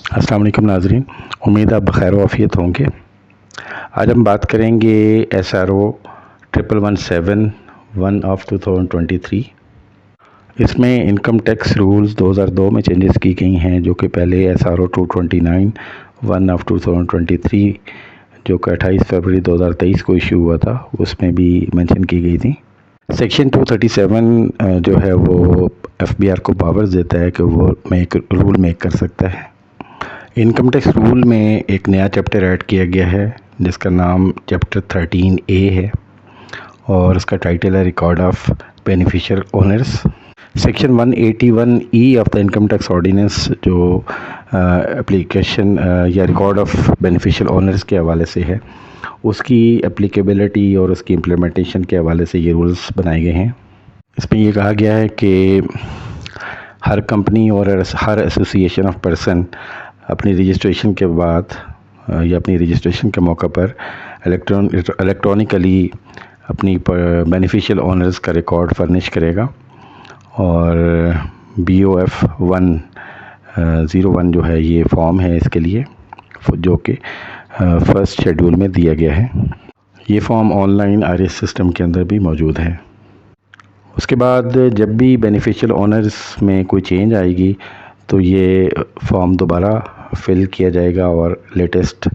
अस्सलाम वालेकुम नाज़रीन, उम्मीद आप बखैर वाफ़ियत होंगे। आज हम बात करेंगे SRO 1117 1 ऑफ 2023। इसमें इनकम टैक्स रूल्स 2002 में चेंजेस की गई हैं, जो कि पहले SRO 229 1 ऑफ 2023 जो कि 28 फरवरी 2023 को इशू हुआ था, उसमें भी मेंशन की गई थी। सेक्शन 237 जो है वो FBR को पावर्स देता है कि वो रूल मेक कर सकता है। इनकम टैक्स रूल में एक नया चैप्टर ऐड किया गया है जिसका नाम चैप्टर 13A है और उसका टाइटल है record of beneficial owners. Section 181E of the income tax ordinance जो एप्लीकेशन या रिकॉर्ड ऑफ बेनिफिशियल ओनर्स के हवाले से है, उसकी एप्लीकेबिलिटी और उसकी इम्प्लीमेंटेशन के हवाले से ये रूल्स बनाए गए हैं। इसमें ये कहा गया है कि हर कंपनी और हर एसोसिएशन ऑफ पर्सन अपनी रजिस्ट्रेशन के बाद या अपनी रजिस्ट्रेशन के मौका पर इलेक्ट्रॉनिकली अपनी बेनिफिशियल ओनर्स का रिकॉर्ड फर्निश करेगा और BOF 101 जो है ये फॉर्म है इसके लिए, जो कि फर्स्ट शेड्यूल में दिया गया है। ये फॉर्म ऑनलाइन IRS सिस्टम के अंदर भी मौजूद है। उसके बाद जब भी बेनिफिशियल ओनर्स में कोई चेंज आएगी तो ये फॉर्म दोबारा फिल किया जाएगा और लेटेस्ट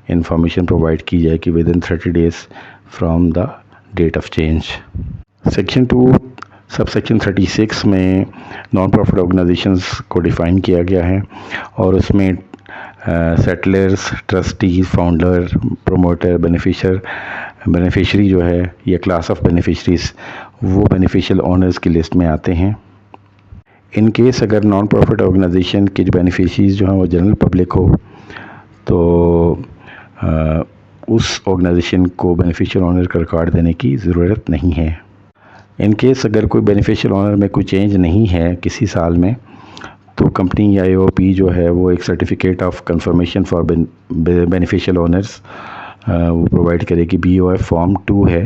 इंफॉर्मेशन प्रोवाइड की जाएगी within 30 days from the date of change. Section 2 subsection 36 में नॉन प्रॉफिट ऑर्गेनाइजेशंस को डिफ़ाइन किया गया है और उसमें settlers, trustees, founder, promoter, beneficiary जो है या क्लास ऑफ बेनिफिशरीज वो बेनिफिशियल ओनर्स की लिस्ट में आते हैं। इन केस अगर नॉन प्रॉफिट ऑर्गेनाइजेशन के जो बेनिफिशरीज जो हैं वो जनरल पब्लिक हो तो उस ऑर्गेनाइजेशन को बेनिफिशियल ओनर का रिकॉर्ड देने की ज़रूरत नहीं है। इन केस अगर कोई बेनिफिशियल ओनर में कोई चेंज नहीं है किसी साल में, तो कंपनी या AOP जो है वो एक certificate of confirmation for beneficial owners वो प्रोवाइड करेगी। BOF फॉर्म 2 है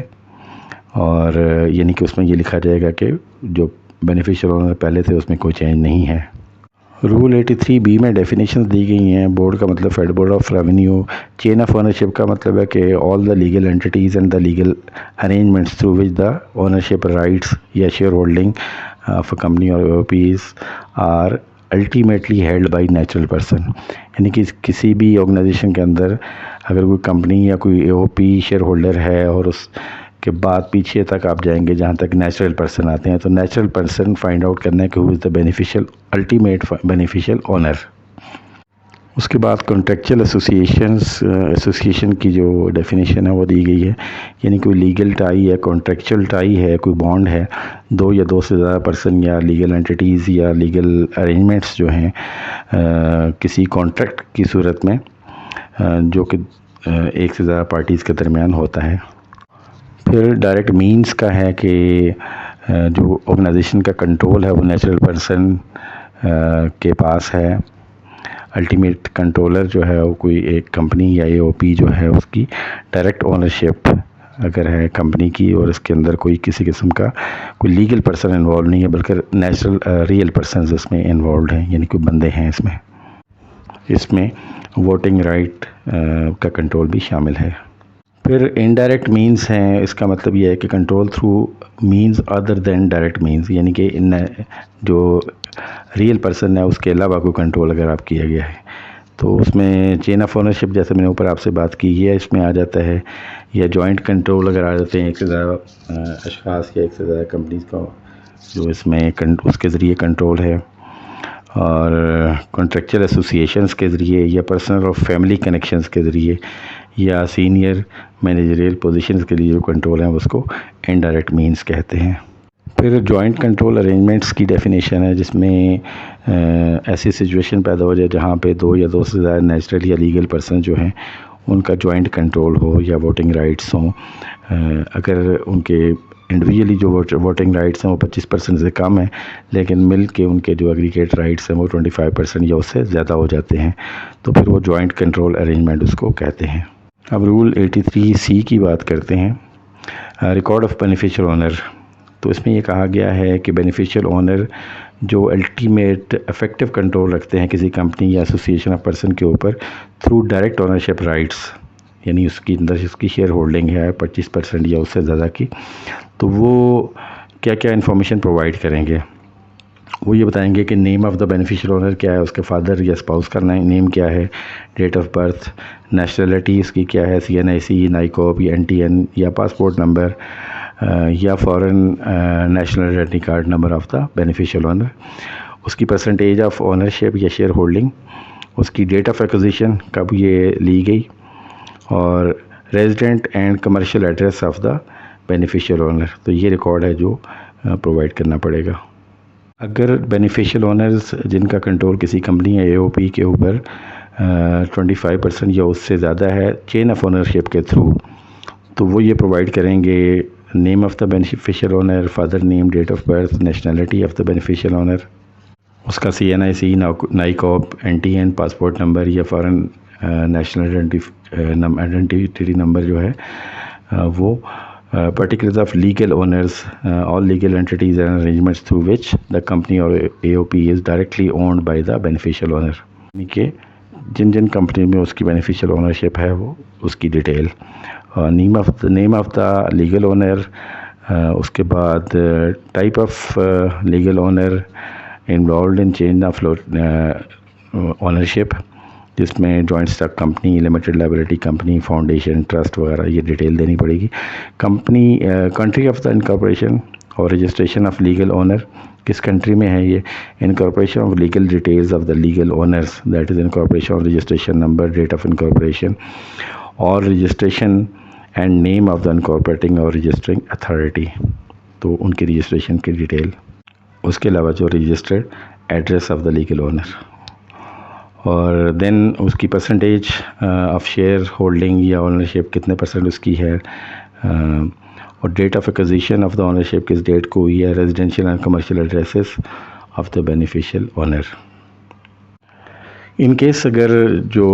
और यानी कि उसमें ये लिखा जाएगा कि जो बेनिफिशियल ओनर पहले थे उसमें कोई चेंज नहीं है। रूल 83B में डेफिनेशंस दी गई हैं। बोर्ड का मतलब federal board of revenue. Chain of ownership का मतलब है कि all the legal entities and the legal arrangements through which the ownership rights या shareholding of a company और AOPs are ultimately held by natural person. यानी कि किसी भी ऑर्गेनाइजेशन के अंदर अगर कोई कंपनी या कोई AOP शेयर होल्डर है और उस के बाद पीछे तक आप जाएंगे जहाँ तक नेचुरल पर्सन आते हैं, तो नेचुरल पर्सन फाइंड आउट करना है कि who is the beneficial ultimate beneficial owner. उसके बाद कॉन्ट्रेक्चुअल एसोसिएशन की जो डेफिनेशन है वो दी गई है, यानी कोई लीगल टाई है, कॉन्ट्रेक्चुअल टाई है, कोई बॉन्ड है, दो या दो से ज़्यादा पर्सन या लीगल एंटिटीज़ या लीगल अरेंजमेंट्स जो हैं किसी कॉन्ट्रैक्ट की सूरत में जो कि एक से ज़्यादा पार्टीज़ के दरमियान होता है। फिर डायरेक्ट मींस का है कि जो ऑर्गेनाइजेशन का कंट्रोल है वो नेचुरल पर्सन के पास है। अल्टीमेट कंट्रोलर जो है वो कोई एक कंपनी या AOP जो है उसकी डायरेक्ट ओनरशिप अगर है कंपनी की और इसके अंदर कोई किसी किस्म का कोई लीगल पर्सन इन्वॉल्व नहीं है, बल्कि नेचुरल रियल पर्सन इसमें इन्वॉल्व हैं, यानी कोई बंदे हैं इसमें वोटिंग राइट का कंट्रोल भी शामिल है। फिर इनडायरेक्ट मींस हैं। इसका मतलब ये है कि control through means other than direct means, यानी कि इन जो रियल पर्सन है उसके अलावा कोई कंट्रोल अगर आप किया गया है तो उसमें चेन ऑफ ओनरशिप जैसे मैंने ऊपर आपसे बात की है इसमें आ जाता है, या जॉइंट कंट्रोल अगर आ जाते हैं एक से ज़्यादा अशखास या एक से ज़्यादा कंपनीज का जो इसमें उसके ज़रिए कंट्रोल है, और कॉन्ट्रेक्चुअल एसोसिएशंस के ज़रिए या पर्सनल और फैमिली कनेक्शंस के ज़रिए या सीनियर मैनेजरियल पोजीशंस के लिए जो कंट्रोल है उसको इनडायरेक्ट मींस कहते हैं। फिर जॉइंट कंट्रोल अरेंजमेंट्स की डेफिनेशन है जिसमें ऐसी सिचुएशन पैदा हो जाए जहाँ पे दो या दो से ज़्यादा नेचुरल या लीगल पर्सन जो हैं उनका जॉइंट कंट्रोल हो या वोटिंग राइट्स हों। अगर उनके इंडिविजुअली जो वोटिंग राइट्स हैं वो 25% से कम है, लेकिन मिल के उनके जो एग्रीगेट राइट्स हैं वो 25% या उससे ज़्यादा हो जाते हैं, तो फिर वो जॉइंट कंट्रोल अरेंजमेंट उसको कहते हैं। अब रूल 83C की बात करते हैं। रिकॉर्ड ऑफ बेनिफिशियल ओनर तो इसमें ये कहा गया है कि बेनिफिशियल ओनर जो अल्टीमेट इफेक्टिव कंट्रोल रखते हैं किसी कंपनी या एसोसिएशन ऑफ पर्सन के ऊपर थ्रू डायरेक्ट ओनरशिप राइट्स, यानी उसकी अंदर उसकी शेयर होल्डिंग है 25% या उससे ज़्यादा की, तो वो क्या क्या इन्फॉर्मेशन प्रोवाइड करेंगे। वो ये बताएंगे कि name of the beneficial owner क्या है, उसके फादर या स्पाउस का नेम क्या है, डेट ऑफ बर्थ, नेशनलिटी उसकी क्या है, CNIC, नाइकॉप या NTN या पासपोर्ट नंबर या foreign national identity card number of the beneficial owner, उसकी परसेंटेज ऑफ ओनरशिप या शेयर होल्डिंग, उसकी डेट ऑफ एक्विजिशन कब ये ली गई, और resident and commercial address of the beneficial owner. तो ये रिकॉर्ड है जो प्रोवाइड करना पड़ेगा। अगर बेनिफिशियल ओनर्स जिनका कंट्रोल किसी कंपनी या AOP के ऊपर 25% या उससे ज़्यादा है चेन ऑफ ओनरशिप के थ्रू, तो वो ये प्रोवाइड करेंगे name of the beneficial owner, father name, date of birth, nationality of the beneficial owner, उसका CNIC, NICOP, NTN, passport number या फॉरेन नेशनल आइडेंटिटी नंबर जो है वो, particulars of legal owners, all legal entities and arrangements through which the company or AOP is directly owned by the beneficial owner, यानी कि जिन जिन company में उसकी beneficial ownership है वो उसकी detail, name of the legal owner, उसके बाद type of legal owner involve in change of ownership, जिसमें joint stock company, limited liability company, foundation, trust वगैरह ये डिटेल देनी पड़ेगी। Company country of the incorporation और रजिस्ट्रेशन ऑफ लीगल ओनर, किस कंट्री में है ये, incorporation of legal details of the legal owners, that is incorporation और registration number, date of incorporation, और registration and name of the incorporating और registering authority, तो उनकी रजिस्ट्रेशन की डिटेल, उसके अलावा जो registered address of the legal owner, और देन उसकी परसेंटेज ऑफ शेयर होल्डिंग या ओनरशिप कितने % उसकी है, और date of acquisition of the ownership किस डेट को हुई है, residential and commercial addresses of the beneficial owner. In case अगर जो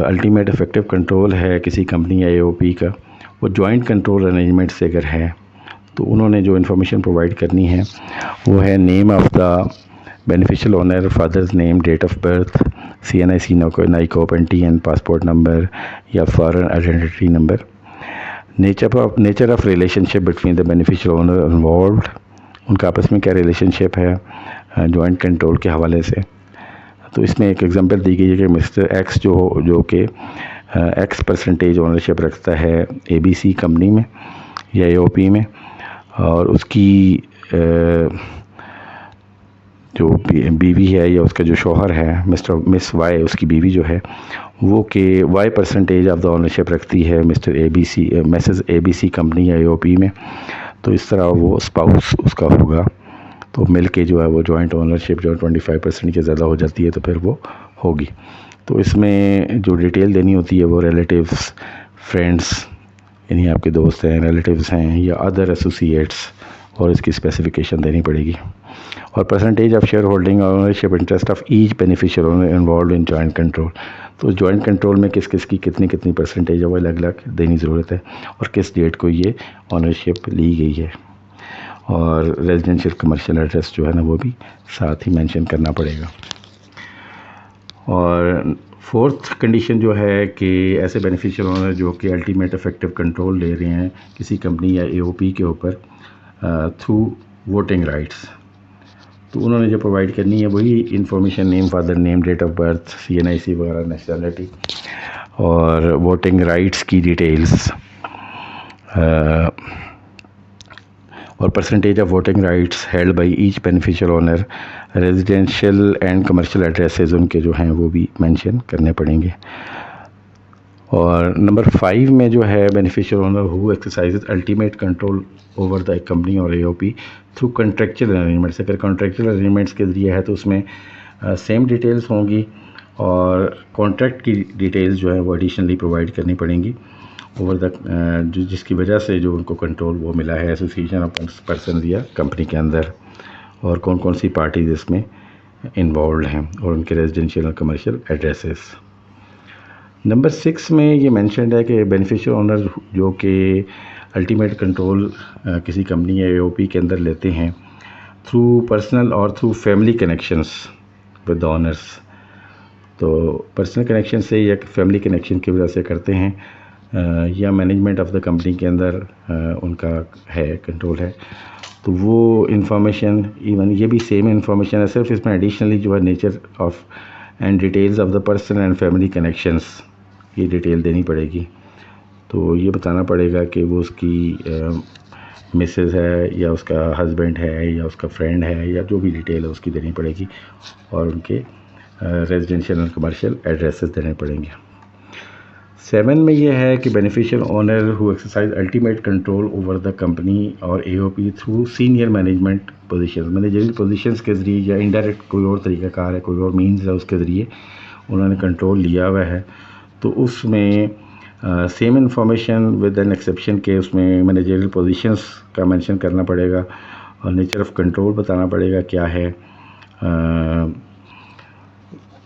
अल्टीमेट इफेक्टिव कंट्रोल है किसी कंपनी या AOP का वो जॉइंट कंट्रोल अरेंजमेंट से अगर है, तो उन्होंने जो इन्फॉर्मेशन प्रोवाइड करनी है वो है name of the beneficial owner, father's name, date of birth, CNIC, NICOP, NTN, passport number या foreign identity number, nature of relationship between the beneficial owner involved, उनका आपस में क्या रिलेशनशिप है जॉइंट कंट्रोल के हवाले से। तो इसमें एक एग्जांपल दी गई है कि मिस्टर X जो कि X% ओनरशिप रखता है ABC कंपनी में या AOP में, और उसकी जो बीवी है या उसका जो शौहर है मिस Y, उसकी बीवी जो है वो कि Y% ऑफ द ओनरशिप रखती है मिसेस ABC कंपनी या AOP में, तो इस तरह वो स्पाउस उसका होगा, तो मिल के जो है वो जॉइंट ओनरशिप जो 25% के ज़्यादा हो जाती है तो फिर वो होगी। तो इसमें जो डिटेल देनी होती है वो रिलेटिव्स, फ्रेंड्स, यानी आपके दोस्त हैं, रिलेटिव्स हैं या अदर एसोसिएट्स, और इसकी स्पेसिफिकेशन देनी पड़ेगी, और परसेंटेज ऑफ शेयर होल्डिंग और ownership interest of each beneficial owner involve in joint control, तो जॉइंट कंट्रोल में किस किस की कितनी परसेंटेज है वो अलग अलग देनी ज़रूरत है, और किस डेट को ये ओनरशिप ली गई है, और रेजिडेंशियल कमर्शियल एड्रेस जो है ना वो भी साथ ही मेंशन करना पड़ेगा। और फोर्थ कंडीशन जो है कि ऐसे बेनिफिशियल ओनर जो कि अल्टीमेट इफेक्टिव कंट्रोल ले रहे हैं किसी कंपनी या AOP के ऊपर थ्रू वोटिंग राइट्स, तो उन्होंने जो प्रोवाइड करनी है वही information, name, father name, date of birth, CNIC वगैरह, नेशनलिटी और वोटिंग राइट्स की डिटेल्स, और percentage of voting rights held by each beneficial owner, residential and commercial addresses उनके जो हैं वो भी मेंशन करने पड़ेंगे। और नंबर 5 में जो है beneficial owner who exercises ultimate control over the company और AOP थ्रू कॉन्ट्रेक्चुअल अरेंजमेंट्स, अगर कॉन्ट्रेक्चुअल अरेंजमेंट्स के ज़रिए है तो उसमें सेम डिटेल्स होंगी, और कॉन्ट्रैक्ट की डिटेल्स जो है वो एडिशनली प्रोवाइड करनी पड़ेंगी ओवर द जिसकी वजह से जो उनको कंट्रोल वो मिला है एसोसिएशन ऑफ पर्सन या कंपनी के अंदर, और कौन कौन सी पार्टीज इसमें इन्वॉल्व हैं, और उनके रेजिडेंशियल और कमर्शियल एड्रेसेस। नंबर 6 में ये मेंशन्ड है कि बेनिफिशियल ओनर जो कि अल्टीमेट कंट्रोल किसी कंपनी या एओपी के अंदर लेते हैं थ्रू पर्सनल और through family connections with the owners. तो पर्सनल कनेक्शन से या फैमिली कनेक्शन की वजह से करते हैं या मैनेजमेंट ऑफ द कंपनी के अंदर उनका है कंट्रोल है, तो वो इंफॉर्मेशन इवन ये भी सेम इंफॉर्मेशन है, सिर्फ इसमें एडिशनली जो है nature of and details of the person and family connections ये डिटेल देनी पड़ेगी। तो ये बताना पड़ेगा कि वो उसकी मिसेस है या उसका हस्बैंड है या उसका फ्रेंड है या जो भी डिटेल है उसकी देनी पड़ेगी, और उनके रेजिडेंशियल एंड कमर्शियल एड्रेसेस देने पड़ेंगे। 7 में यह है कि beneficial owner who exercise ultimate control over the company और AOP through senior management positions, managerial positions के ज़रिए या इनडायरेक्ट कोई और तरीक़ाकार है, कोई और मीन्स है, उसके ज़रिए उन्होंने कंट्रोल लिया हुआ है। तो उसमें same information with an exception के उसमें मैनेजरियल पोजीशंस का मेंशन करना पड़ेगा और नेचर ऑफ कंट्रोल बताना पड़ेगा क्या है।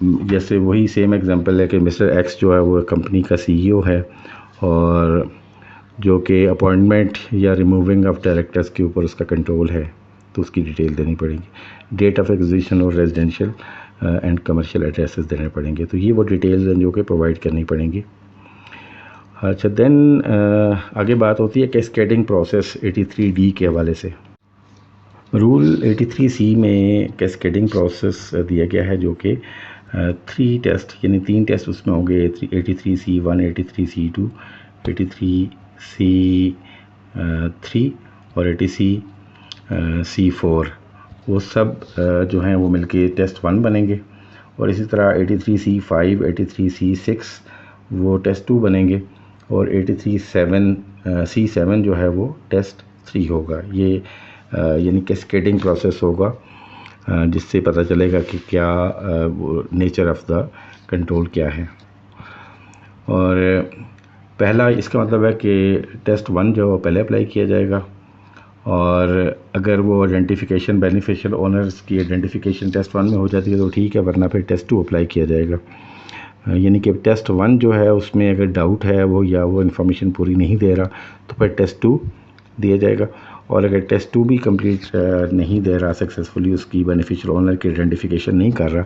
जैसे वही सेम एग्जांपल है कि मिस्टर एक्स जो है वो कंपनी का सीईओ है और जो कि अपॉइंटमेंट या रिमूविंग ऑफ डायरेक्टर्स के ऊपर उसका कंट्रोल है, तो उसकी डिटेल देनी पड़ेगी। डेट ऑफ एक्विजिशन और रेजिडेंशियल एंड कमर्शियल एड्रेसेस देने पड़ेंगे। तो ये वो डिटेल्स हैं जो कि प्रोवाइड करनी पड़ेंगी। अच्छा, देन आगे बात होती है कैस्केडिंग प्रोसेस 83D के हवाले से। रूल 83C में कैस्केडिंग प्रोसेस दिया गया है जो कि 3 टेस्ट यानी 3 टेस्ट उसमें होंगे, 83C1, 83C2, 83C3 और 83C4। वो सब जो हैं वो मिलके टेस्ट 1 बनेंगे, और इसी तरह 83C5, 83C6 वो टेस्ट 2 बनेंगे, और 83C7 जो है वो टेस्ट 3 होगा। ये यानी कैस्केडिंग प्रोसेस होगा जिससे पता चलेगा कि क्या वो नेचर ऑफ द कंट्रोल क्या है। और पहला इसका मतलब है कि टेस्ट 1 जो पहले अप्लाई किया जाएगा, और अगर वो आइडेंटिफिकेशन बेनिफिशियल ओनर्स की आइडेंटिफिकेशन टेस्ट 1 में हो जाती है तो ठीक है, वरना फिर टेस्ट 2 अप्लाई किया जाएगा। यानी कि टेस्ट 1 जो है उसमें अगर डाउट है वो या वो इन्फॉर्मेशन पूरी नहीं दे रहा तो फिर टेस्ट 2 दिया जाएगा, और अगर टेस्ट 2 भी कंप्लीट नहीं दे रहा सक्सेसफुली, उसकी बेनिफिशियल ओनर की आइडेंटिफिकेशन नहीं कर रहा,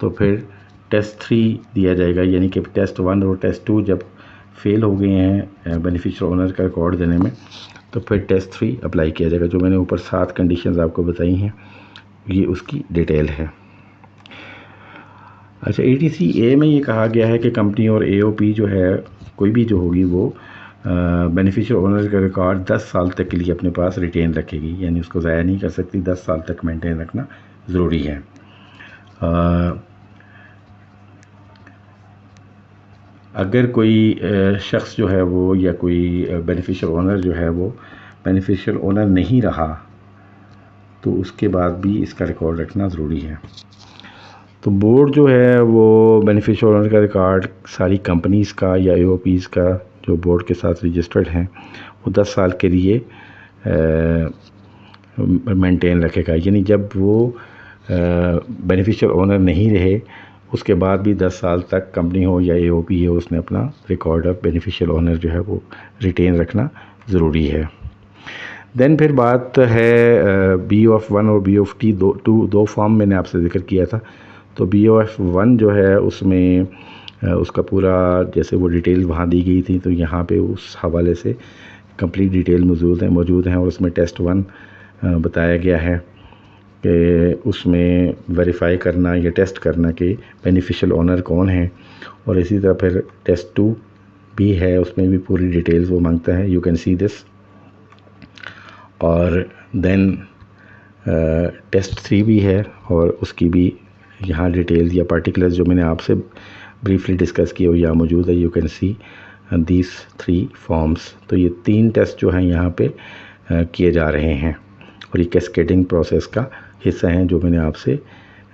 तो फिर टेस्ट 3 दिया जाएगा। यानी कि टेस्ट 1 और टेस्ट 2 जब फेल हो गए हैं बेनिफिशियल ओनर का रिकॉर्ड देने में, तो फिर टेस्ट 3 अप्लाई किया जाएगा। जो मैंने ऊपर 7 कंडीशंस आपको बताई हैं ये उसकी डिटेल है। अच्छा, 83A में ये कहा गया है कि कंपनी और एओपी जो है कोई भी जो होगी वो बेनिफिशियल ओनर का रिकॉर्ड 10 साल तक के लिए अपने पास रिटेन रखेगी, यानी उसको ज़ाया नहीं कर सकती, 10 साल तक मेंटेन रखना ज़रूरी है। अगर कोई शख्स जो है वो या कोई बेनिफिशियल ओनर जो है वो बेनिफिशियल ओनर नहीं रहा तो उसके बाद भी इसका रिकॉर्ड रखना ज़रूरी है। तो बोर्ड जो है वो बेनिफिशियल ओनर का रिकॉर्ड सारी कंपनीज़ का या एओपीज़ का जो बोर्ड के साथ रजिस्टर्ड हैं वो 10 साल के लिए मेंटेन रखेगा। यानी जब वो बेनिफिशियल ओनर नहीं रहे उसके बाद भी 10 साल तक कंपनी हो या एओपी हो उसने अपना रिकॉर्ड ऑफ बेनिफिशियल ओनर जो है वो रिटेन रखना ज़रूरी है। देन फिर बात है BOF1 और BOF दो फॉर्म मैंने आपसे जिक्र किया था। तो BOF1 जो है उसमें उसका पूरा जैसे वो डिटेल वहाँ दी गई थी, तो यहाँ पे उस हवाले से कंप्लीट डिटेल मौजूद हैं और उसमें टेस्ट 1 बताया गया है कि उसमें वेरीफाई करना या टेस्ट करना कि बेनिफिशियल ओनर कौन है, और इसी तरह फिर टेस्ट 2 भी है, उसमें भी पूरी डिटेल्स वो मांगता है। You can see this. और देन टेस्ट 3 भी है और उसकी भी यहाँ डिटेल्स या पार्टिकुलर्स जो मैंने आपसे ब्रीफली डिस्कस किए वो यहाँ मौजूद है। You can see these 3 forms. तो ये 3 टेस्ट जो हैं यहाँ पे किए जा रहे हैं और ये कैस्केडिंग प्रोसेस का हिस्सा हैं जो मैंने आपसे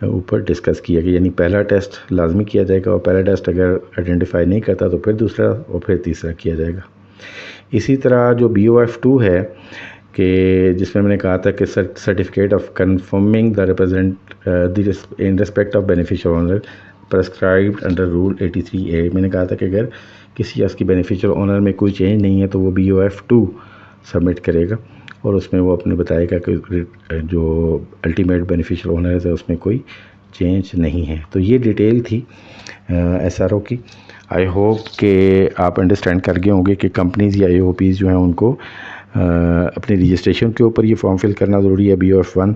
ऊपर डिस्कस किया कि यानी पहला टेस्ट लाजमी किया जाएगा और पहला टेस्ट अगर आइडेंटिफाई नहीं करता तो फिर दूसरा और फिर तीसरा किया जाएगा। इसी तरह जो BOF2 है कि जिसमें मैंने कहा था कि certificate of confirming the represent in respect of beneficial owner, prescribed under rule 83A। मैंने कहा था कि अगर किसी उसकी बेनिफिशियल ओनर में कोई चेंज नहीं है तो वो BOF2 सबमिट करेगा और उसमें वो अपने बताएगा कि जो अल्टीमेट बेनिफिशियल ओनर है उसमें कोई चेंज नहीं है। तो ये डिटेल थी SRO की। आई होप कि आप अंडरस्टैंड कर गए होंगे कि कंपनीज़ या AOPs जो हैं उनको अपने रजिस्ट्रेशन के ऊपर ये फॉर्म फिल करना ज़रूरी है BOF1,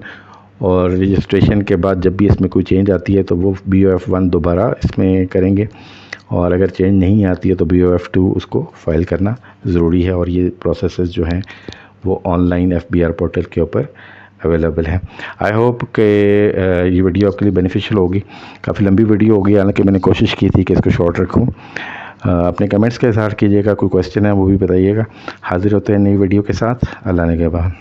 और रजिस्ट्रेशन के बाद जब भी इसमें कोई चेंज आती है तो वो BOF1 दोबारा इसमें करेंगे, और अगर चेंज नहीं आती है तो BOF2 उसको फाइल करना ज़रूरी है। और ये प्रोसेसेस जो हैं वो ऑनलाइन FBR पोर्टल के ऊपर अवेलेबल है। आई होप कि ये वीडियो आपके लिए बेनिफिशियल होगी। काफ़ी लंबी वीडियो होगी, हालांकि मैंने कोशिश की थी कि इसको शॉर्ट रखूं। अपने कमेंट्स का इज़हार कीजिएगा, कोई क्वेश्चन है वो भी बताइएगा। हाजिर होते हैं नई वीडियो के साथ। अल्लाह ने के बाद।